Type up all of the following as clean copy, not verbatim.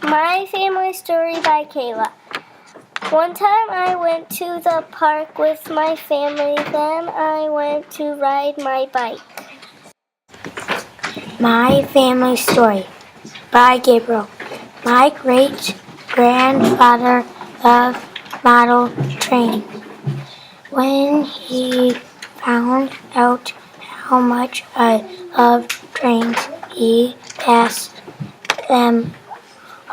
My Family Story by Kayla. One time I went to the park with my family, then I went to ride my bike. My Family Story by Gabriel. My great-grandfather loved model trains. When he found out how much I loved trains, he passed them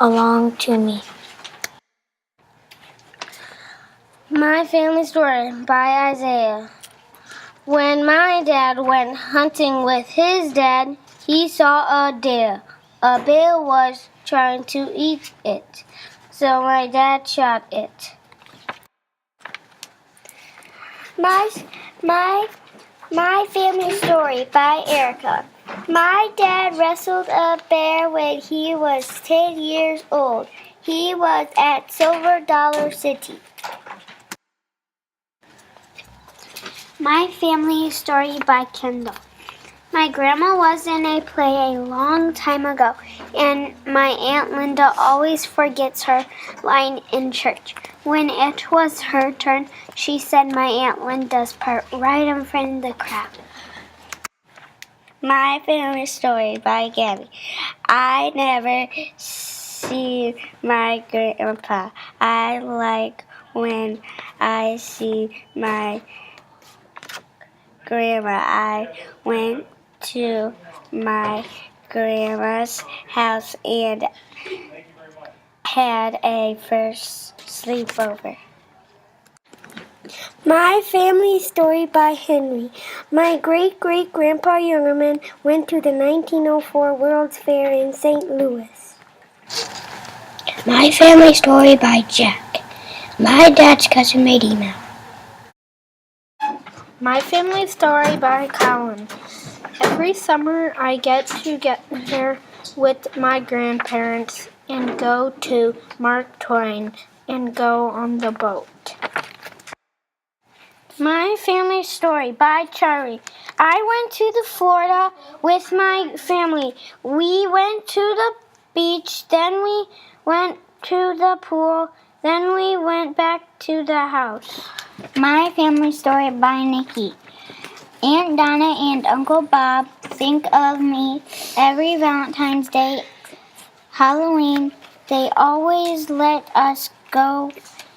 along to me. My Family Story by Isaiah. When my dad went hunting with his dad, he saw a deer. A bear was trying to eat it, so my dad shot it. My Family Story by Erica. My dad wrestled a bear when he was 10 years old. He was at Silver Dollar City. My Family Story by Kendall. My grandma was in a play a long time ago, and my Aunt Linda always forgets her line in church. When it was her turn, she said my Aunt Linda's part right in front of the crowd. My Family Story by Gabby. I never see my grandpa. I like when I see my grandma. I went to my grandma's house and had a first sleepover. My Family Story by Henry. My great-great-grandpa Youngerman went to the 1904 World's Fair in St. Louis. My Family Story by Jack. My dad's cousin made email. My Family Story by Colin. Every summer I get together with my grandparents and go to Mark Twain and go on the boat. My Family Story by Charlie. I went to Florida with my family. We went to the beach, then we went to the pool, then we went back to the house. My Family Story by Nikki. Aunt Donna and Uncle Bob think of me every Valentine's Day, Halloween. They always let us go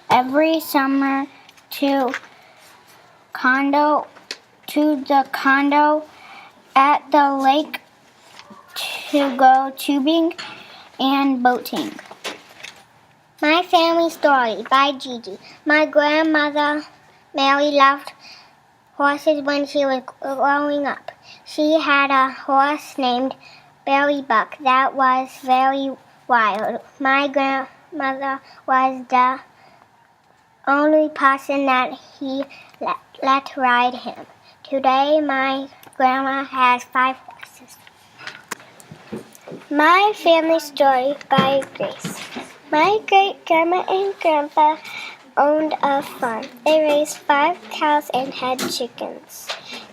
every summer to the condo at the lake to go tubing and boating. My Family Story by Gigi. My grandmother Mary loved horses when she was growing up. She had a horse named Barry Buck that was very wild. My grandmother was the only person that he let ride him. Today my grandma has 5 horses. My Family Story by Grace. My great-grandma and grandpa owned a farm. They raised 5 cows and had chickens.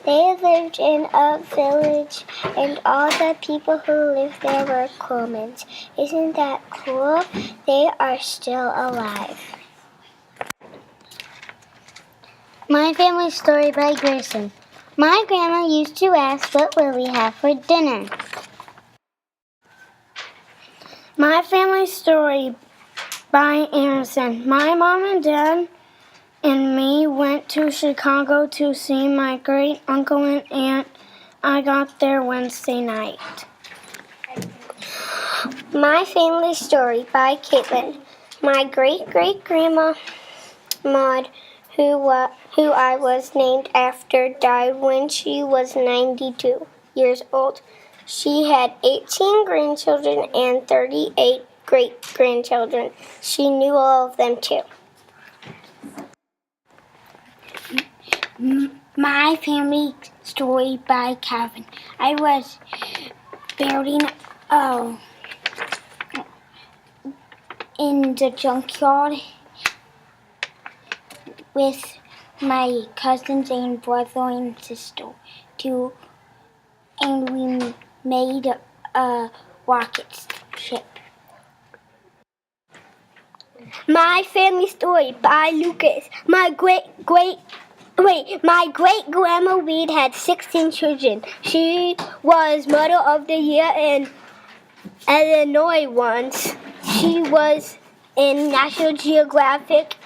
They lived in a village, and all the people who lived there were Colemans. Isn't that cool? They are still alive. My Family Story by Grayson. My grandma used to ask, what will we have for dinner? My Family Story by Anderson. My mom and dad and me went to Chicago to see my great uncle and aunt. I got there Wednesday night. My Family Story by Caitlin. My great-great-grandma Maud, who I was named after, died when she was 92 years old. She had 18 grandchildren and 38 great-grandchildren. She knew all of them too. My Family Story by Calvin. I was building in the junkyard with my cousins and brother and sister too, and we made a rocket ship. My Family Story by Lucas. My great grandma Reed had 16 children. She was Mother of the Year in Illinois once. She was in National Geographic